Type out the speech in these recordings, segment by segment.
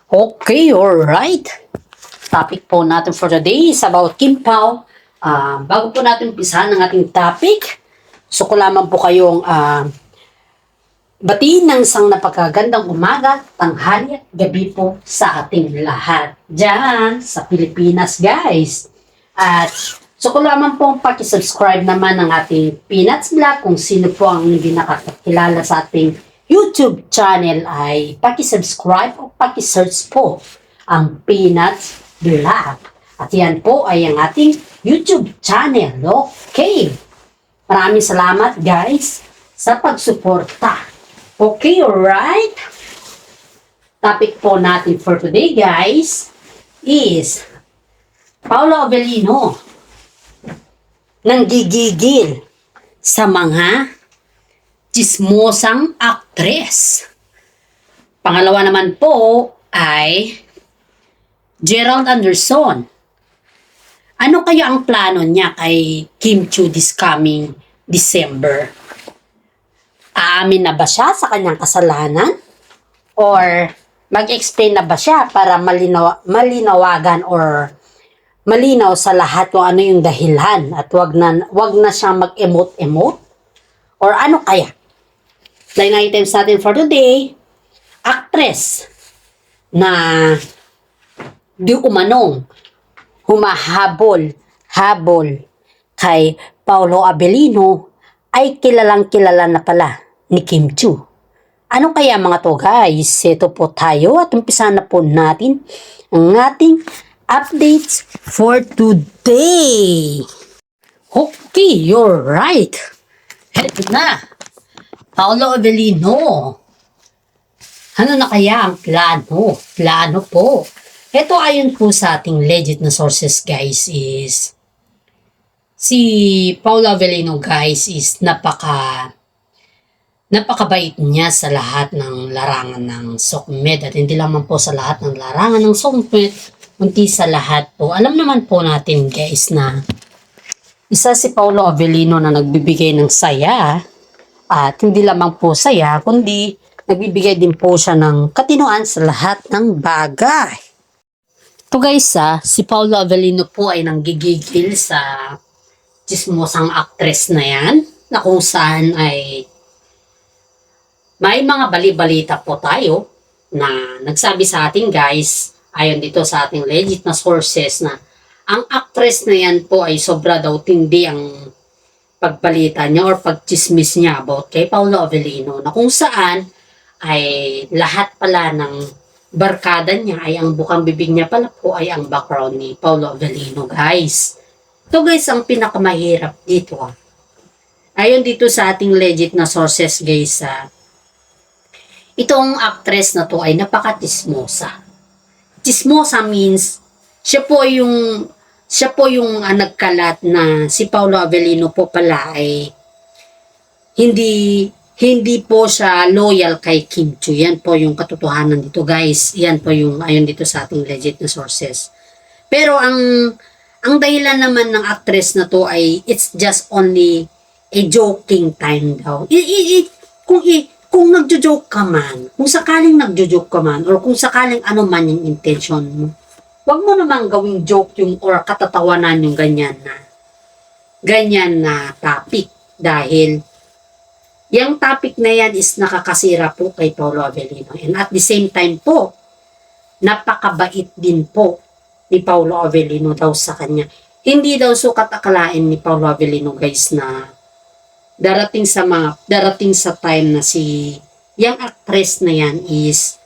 Okay, alright. Topic po natin for today is about Kim Pao. Bago po natin umpisahan ang ating topic, gusto ko lamang po kayong batiin ng isang napakagandang umaga, tanghali at gabi po sa ating lahat. Diyan sa Pilipinas, guys. At gusto ko lamang po pakisubscribe naman ng ating Peanuts Vlog. Kung sino po ang hindi nakakilala sa ating YouTube channel ay pakisubscribe o pakisearch po ang Peanuts Vlog. At yan po ay ang ating YouTube channel. Okay. Maraming salamat guys sa pagsuporta. Okay, alright. Topic po natin for today guys is Paolo Avellino nanggigigil sa mga chismosang aktres. Pangalawa naman po ay Gerald Anderson. Ano kaya ang plano niya kay Kim Chiu this coming December? Aamin na ba siya sa kanyang kasalanan? Or mag-explain na ba siya para malinawagan or malinaw sa lahat kung ano yung dahilan at wag na siyang mag-emote-emote? Or ano kaya? Line items natin for today, actress na di umanong humahabol kay Paolo Avellino ay kilala na pala ni Kim Chiu. Ano kaya mga to guys? Ito po tayo at umpisa na po natin ang ating updates for today. Okay, you're right. Heto na. Paolo Avellino. Ano na kaya ang plano? Plano po. Ito ayon po sa ating legit na sources guys is si Paolo Avellino guys is napakabait niya sa lahat ng larangan ng SOCMED at hindi lamang po sa lahat ng larangan ng SOCMED, kundi sa lahat po. Alam naman po natin guys na isa si Paolo Avellino na nagbibigay ng saya at hindi lamang po saya kundi nagbibigay din po siya ng katinoan sa lahat ng bagay. Ito guys si Paolo Avellino po ay nanggigigil sa chismosang actress na yan na kung saan ay may mga bali-balita po tayo na nagsabi sa atin guys ayon dito sa ating legit na sources na ang actress na yan po ay sobra daw tindi ang pagbalita niya or pagchismis niya about kay Paolo Avellino na kung saan ay lahat pala ng barkada niya ay ang bukang bibig niya pala po ay ang background ni Paolo Avellino guys. Ito guys ang pinakamahirap dito ayon dito sa ating legit na sources guys itong actress na to ay napaka-chismosa. Chismosa means siya po yung nagkalat na si Paolo Avellino po pala ay hindi po siya loyal kay Kim Chiu. Yan po yung katotohanan dito guys. Yan po yung ayon dito sa ating legit na sources. Pero ang dahilan naman ng actress na to ay it's just only a joking time daw. Kung nagjo-joke ka man, kung sakaling nagjo-joke ka man, or kung sakaling ano man yung intention mo, wag mo namang gawing joke yung or katatawanan yung ganyan na topic dahil yung topic na yan is nakakasira po kay Paolo Avellino and at the same time po napakabait din po ni Paolo Avellino daw sa kanya. Hindi daw sukat akalain ni Paolo Avellino guys na darating sa time na si yung actress na yan is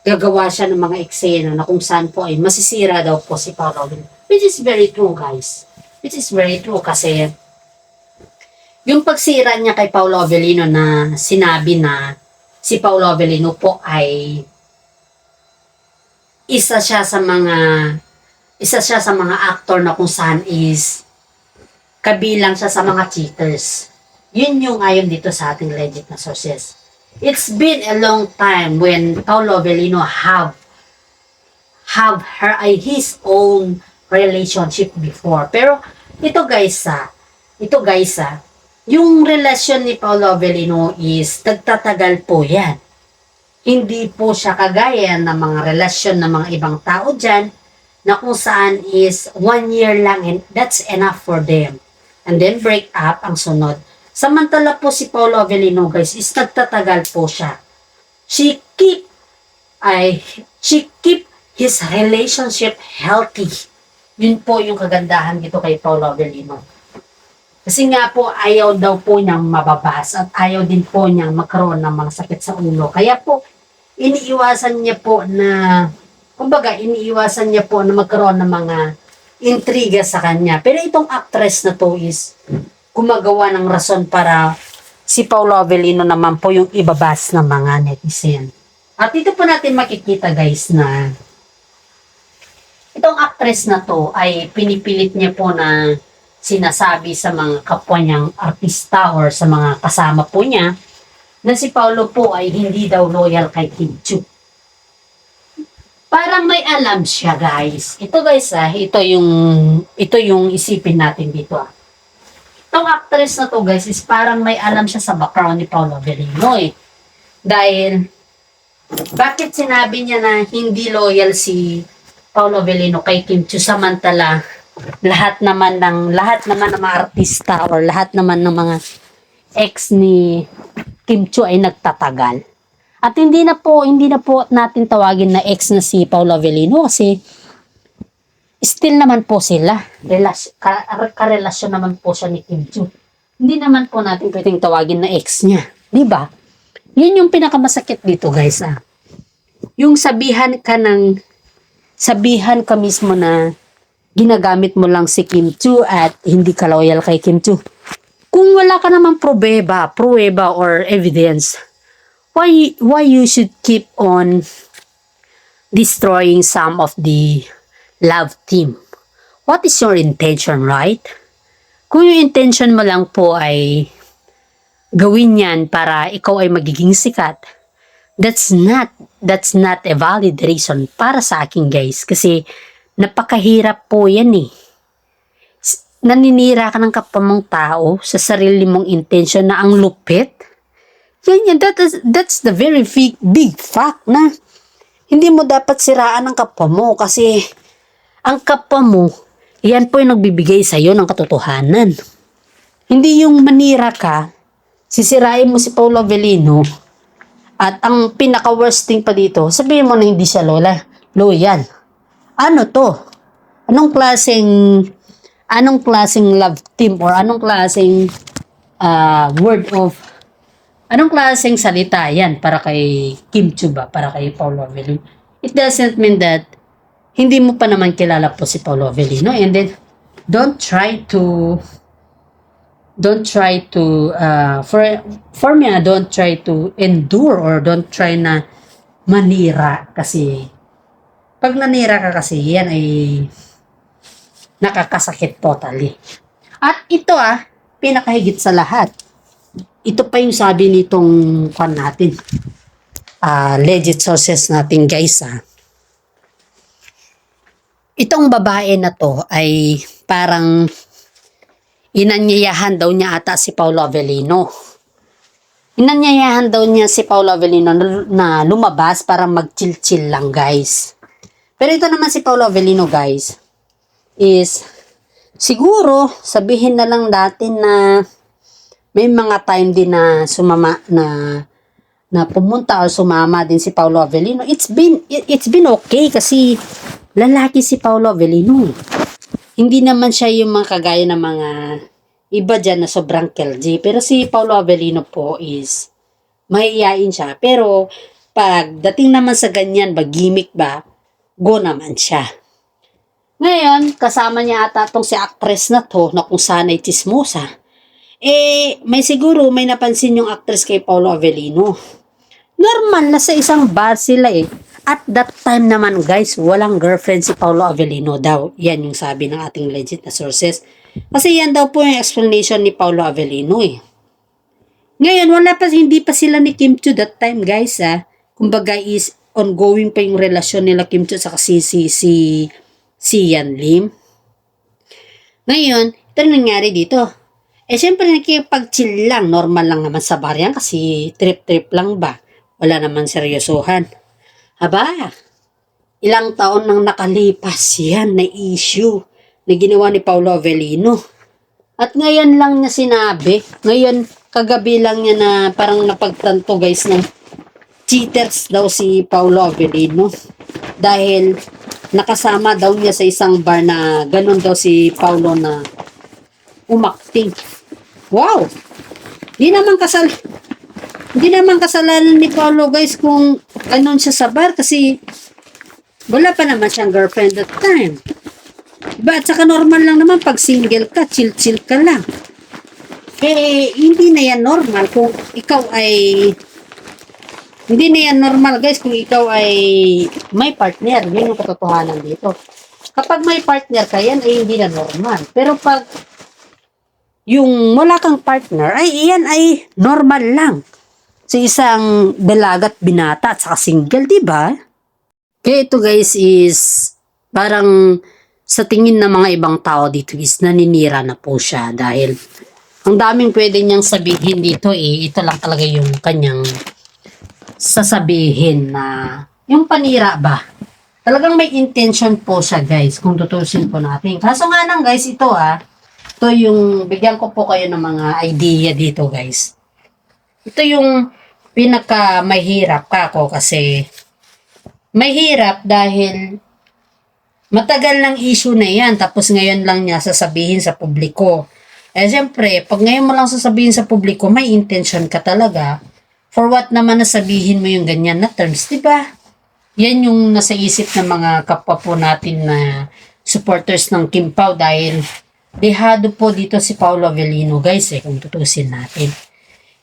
gagawa siya ng mga eksena na kung saan po ay masisira daw po si Paolo Avellino. Which is very true guys. Which is very true kasi yung pagsira niya kay Paolo Avellino na sinabi na si Paolo Avellino po ay isa siya sa mga actor na kung saan is kabilang siya sa mga cheaters. Yun yung ayon dito sa ating legit na sources. It's been a long time when Paolo Avellino have his own relationship before. Pero ito guys yung relasyon ni Paolo Avellino is nagtatagal po yan. Hindi po siya kagaya ng mga relasyon ng mga ibang tao dyan na kung saan is 1 year lang and that's enough for them. And then break up ang sunod. Samantala po si Paolo Avellino guys is nagtatagal po siya. She keep she keep his relationship healthy. Yun po yung kagandahan dito kay Paolo Avellino. Kasi nga po ayaw daw po niyang mababas at ayaw din po niyang magkaroon ng mga sakit sa ulo. Kaya po iniiwasan niya po na iniiwasan niya po na magkaroon ng mga intriga sa kanya. Pero itong actress na to is gumagawa ng rason para si Paolo Avellino naman po yung ibabas ng mga netizen. At dito po natin makikita guys na itong actress na to ay pinipilit niya po na sinasabi sa mga kapwa niyang artista or sa mga kasama po niya na si Paolo po ay hindi daw loyal kay Kim Chiu. Parang may alam siya guys. Ito guys ito yung isipin natin dito. Itong actress na to guys is parang may alam siya sa background ni Paolo Avellino eh. Dahil bakit sinabi niya na hindi loyal si Paolo Avellino kay Kim Chiu samantala lahat naman ng mga artista or lahat naman ng mga ex ni Kim Chiu ay nagtatagal. At hindi na po natin tawagin na ex na si Paolo Avellino kasi still naman po sila. Karelasyon naman po siya ni Kim Chiu. Hindi naman po natin pwedeng tawagin na ex niya. Di ba? Yun yung pinakamasakit dito guys. Yung sabihan ka mismo na ginagamit mo lang si Kim Chiu at hindi ka loyal kay Kim Chiu. Kung wala ka namang pruweba or evidence, why you should keep on destroying some of the love team? What is your intention, right? Kung yung intention mo lang po ay gawin yan para ikaw ay magiging sikat, that's not a valid reason para sa akin guys. Kasi napakahirap po yan eh. Naninira ka ng kapwa mong tao sa sarili mong intention na ang lupit. Yan, that's the very big fact na hindi mo dapat siraan ang kapwa mo kasi ang kapwa mo, yan po yung nagbibigay sa'yo ng katotohanan. Hindi yung manira ka, sisirain mo si Paolo Avellino at ang pinaka-worst thing pa dito, sabihin mo na hindi siya loyal. Ano to? Anong klaseng love team or anong klaseng anong klaseng salita yan para kay Kim Chiu ba? Para kay Paolo Avellino? It doesn't mean that hindi mo pa naman kilala po si Paolo Avellino and then don't try to for me, don't try to endure or don't try na manira kasi pag nanira ka kasi yan ay nakakasakit totally. At ito pinakahigit sa lahat. Ito pa yung sabi nitong natin. Legit sources natin guys Itong babae na to ay parang inanyayahan daw niya ata si Paolo Avellino. Inanyayahan daw niya si Paolo Avellino na lumabas para mag-chill-chill lang guys. Pero ito naman si Paolo Avellino guys is siguro sabihin na lang natin na may mga time din na na pumunta o sumama din si Paolo Avellino. It's been okay kasi lalaki si Paolo Avellino. Hindi naman siya yung mga kagaya ng mga iba dyan na sobrang kelji. Pero si Paolo Avellino po is mahihiyain siya. Pero pagdating naman sa ganyan, gimmick ba, go naman siya. Ngayon, kasama niya ata itong si actress na to na kung sana'y chismosa. May napansin yung actress kay Paolo Avellino. Normal na sa isang bar sila At that time naman guys, walang girlfriend si Paolo Avellino daw. Yan yung sabi ng ating legit na sources. Kasi yan daw po yung explanation ni Paolo Avellino Ngayon, hindi pa sila ni Kim Chiu that time guys Kumbaga is ongoing pa yung relasyon nila Kim Chiu sa si Yan Lim. Ngayon, ito nangyari dito. Siyempre nakikipag-chill lang. Normal lang naman sa bar yan kasi trip-trip lang ba. wala naman seryosohan. Aba, ilang taon nang nakalipas yan na issue na ginawa ni Paolo Avellino. At ngayon lang niya sinabi, ngayon kagabi lang niya na parang napagtanto guys na cheaters daw si Paolo Avellino. Dahil nakasama daw niya sa isang bar na ganun daw si Paolo na umakting. Wow! Hindi naman kasalanan ni Paolo guys kung ganun siya sa bar kasi wala pa naman siyang girlfriend at time. Diba? At saka normal lang naman pag single ka, chill-chill ka lang. Eh, hindi na yan normal kung ikaw ay hindi na yan normal guys kung ikaw ay may partner. Yun yung katotohanan dito. Kapag may partner ka, yan ay hindi na normal. Pero pag yung wala kang partner, ay iyan ay normal lang. Sa isang dalagat binata at saka single, di ba? Kaya ito guys is parang sa tingin ng mga ibang tao dito is naninira na po siya dahil ang daming pwede niyang sabihin dito ito lang talaga yung kanyang sasabihin na yung panira ba. Talagang may intention po siya guys kung tutusin po natin. Kaso nga lang guys ito ito yung bigyan ko po kayo ng mga idea dito guys. Ito yung pinaka mahirap kako kasi mahirap dahil matagal ng issue na yan, tapos ngayon lang niya sasabihin sa publiko. Eh, siyempre, pag ngayon mo lang sasabihin sa publiko, may intention ka talaga. For what naman nasabihin mo yung ganyan na terms, di ba? Yan yung nasa isip ng mga kapwa po natin na supporters ng Kim Pao dahil dehado po dito si Paolo Avellino, guys, kung tutusin natin.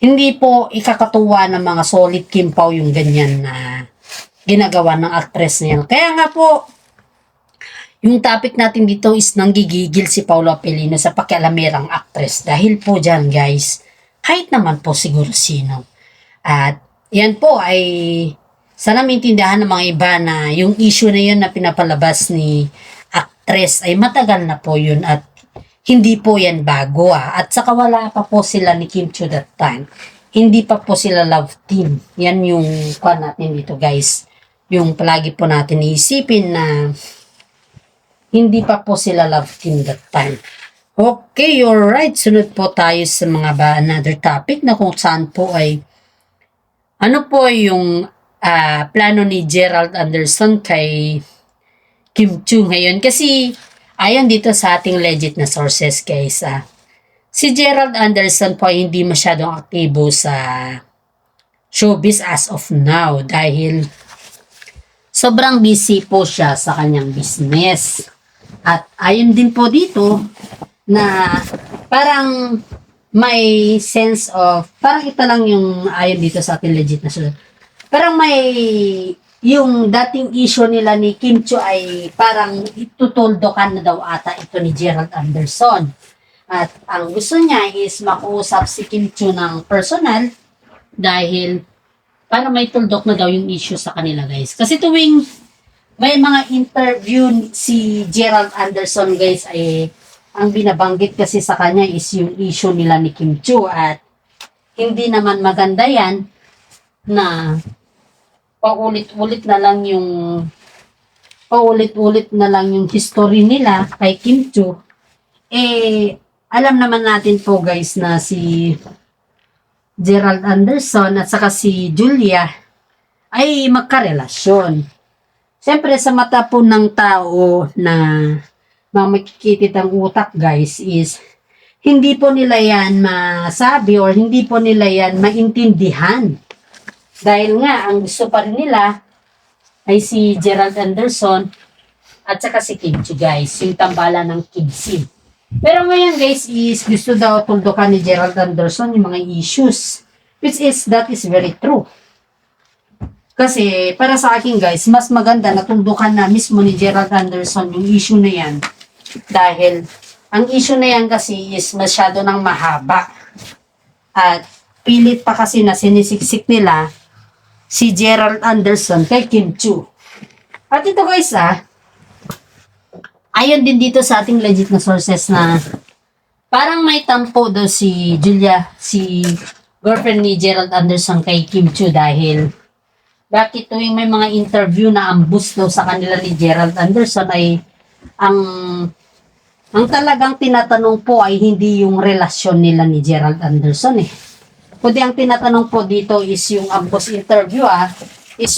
Hindi po ikakatuwa ng mga solid Kim Pao yung ganyan na ginagawa ng actress na yan. Kaya nga po, yung topic natin dito is nanggigigil si Paolo Avellino sa pakialamerang actress. Dahil po dyan guys, kahit naman po siguro sino. At yan po ay sana maintindihan ng mga iba na yung issue na yun na pinapalabas ni actress ay matagal na po yun at hindi po yan bago At saka wala pa po sila ni Kim Chiu that time. Hindi pa po sila love team. Yan yung kwan natin dito guys. Yung palagi po natin iisipin na hindi pa po sila love team that time. Okay, alright. Sunod po tayo sa mga another topic na kung saan po ay ano po yung plano ni Gerald Anderson kay Kim Chiu ngayon. Kasi ayon dito sa ating legit na sources guys, si Gerald Anderson po ay hindi masyadong aktibo sa showbiz as of now dahil sobrang busy po siya sa kanyang business. At ayon din po dito na parang may sense of, parang ito lang yung ayon dito sa ating legit na source. Parang may yung dating issue nila ni Kim Chiu ay parang itutuldokan na daw ata ito ni Gerald Anderson. At ang gusto niya is makuusap si Kim Chiu ng personal dahil para may tuldok na daw yung issue sa kanila guys. Kasi tuwing may mga interview si Gerald Anderson guys ay ang binabanggit kasi sa kanya is yung issue nila ni Kim Chiu at hindi naman maganda yan na paulit-ulit na lang yung history nila kay Kim Chiu. Alam naman natin po guys na si Gerald Anderson at saka si Julia ay magkarelasyon. Siyempre sa mata po ng tao na makikitid ang utak guys is hindi po nila yan masabi or hindi po nila yan maintindihan. Dahil nga ang gusto pa rin nila ay si Gerald Anderson at saka si Kim Chiu guys, yung tambala ng Kidsi. Pero ngayon guys is gusto daw tuldukan ni Gerald Anderson yung mga issues, which is that is very true. Kasi para sa akin guys, mas maganda na tuldukan na mismo ni Gerald Anderson yung issue na yan. Dahil ang issue na yan kasi is masyado nang mahaba. At pilit pa kasi na sinisiksik nila si Gerald Anderson kay Kim Chiu. At ito guys ayon din dito sa ating legit na sources na parang may tampo daw si Julia, si girlfriend ni Gerald Anderson kay Kim Chiu dahil bakit tuwing may mga interview na ambus daw sa kanila ni Gerald Anderson ay ang talagang tinatanong po ay hindi yung relasyon nila ni Gerald Anderson eh. Kundi ang tinatanong po dito is yung ambos interview is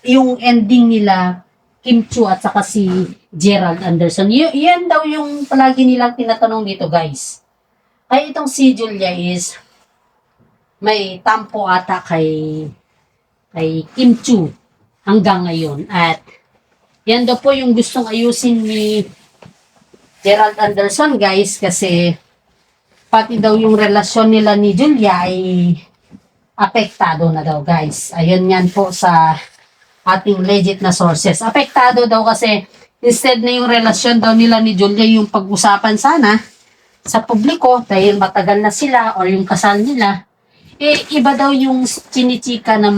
yung ending nila Kim Chu at saka si Gerald Anderson. Yan daw yung palagi nilang tinatanong dito, guys. Kaya itong si Julia is may tampo ata kay Kim Chu hanggang ngayon. At yan daw po yung gustong ayusin ni Gerald Anderson, guys, kasi pati daw yung relasyon nila ni Julia ay apektado na daw, guys. Ayun yan po sa ating legit na sources. Apektado daw kasi instead na yung relasyon daw nila ni Julia yung pag-usapan sana sa publiko dahil matagal na sila or yung kasal nila, iba daw yung chinichika ng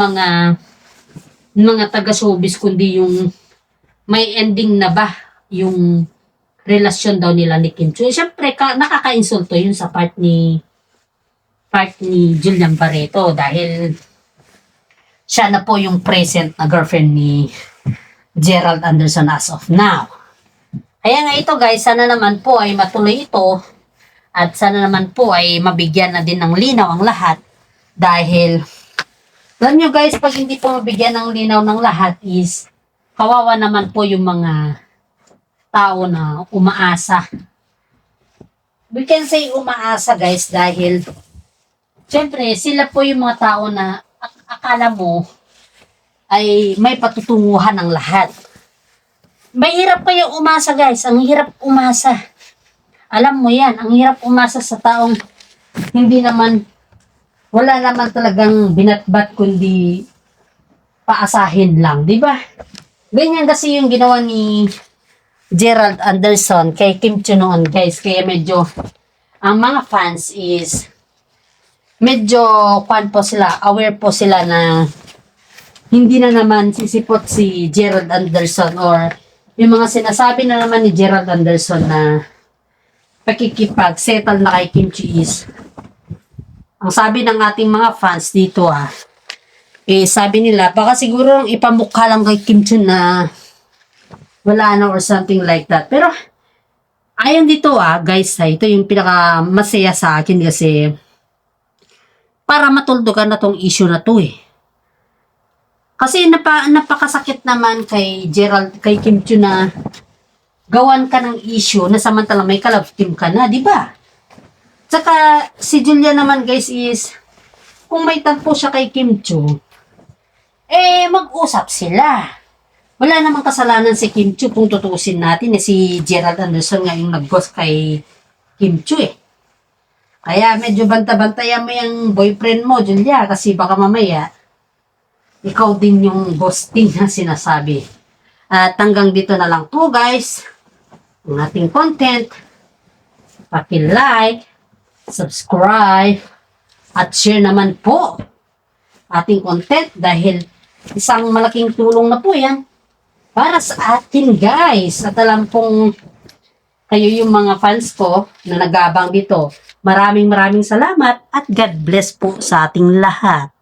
mga taga-showbiz kundi yung may ending na ba yung relasyon daw nila ni Kim Chu. Siyempre, nakaka-insulto yun sa part ni Julian Barreto dahil siya na po yung present na girlfriend ni Gerald Anderson as of now. Kaya nga ito, guys, sana naman po ay matuloy ito at sana naman po ay mabigyan na din ng linaw ang lahat dahil alam nyo, guys, pag hindi po mabigyan ng linaw ng lahat is kawawa naman po yung mga tao na umaasa. We can say umaasa, guys, dahil syempre sila po yung mga tao na akala mo ay may patutunguhan ng lahat. Mahirap kaya umasa, guys. Ang hirap umasa. Alam mo yan, ang hirap umasa sa taong hindi naman, wala naman talagang binatbat kundi paasahin lang, di ba? Ganyan kasi yung ginawa ni Gerald Anderson kay Kim Chu noon, guys. Kaya medyo ang mga fans is medyo po sila, aware po sila na hindi na naman sisipot si Gerald Anderson or yung mga sinasabi na naman ni Gerald Anderson na pakikipag-settle na kay Kim Chu is ang sabi ng ating mga fans dito sabi nila baka siguro ipamukha lang kay Kim Chu na wala na or something like that. Pero ayon dito guys, ito yung pinaka masaya sa akin kasi para matuldugan na tong issue na to Kasi napakasakit naman kay Kim Chu na gawan ka ng issue na samantala may ka-love team ka na, di ba? Tsaka si Julia naman, guys, is kung may tagpo siya kay Kim Chu, mag-usap sila. Wala namang kasalanan si Kim Chu kung tutuusin natin si Gerald Anderson nga yung nag-ghost kay Kim Chu Kaya medyo banta-bantayan mo yung boyfriend mo, Julia, kasi baka mamaya ikaw din yung ghosting na sinasabi. At hanggang dito na lang po, guys, ang ating content. Paki-like, subscribe, at share naman po ating content dahil isang malaking tulong na po yan para sa atin, guys. At alam pong kayo yung mga fans ko na nag-aabang dito. Maraming salamat at God bless po sa ating lahat.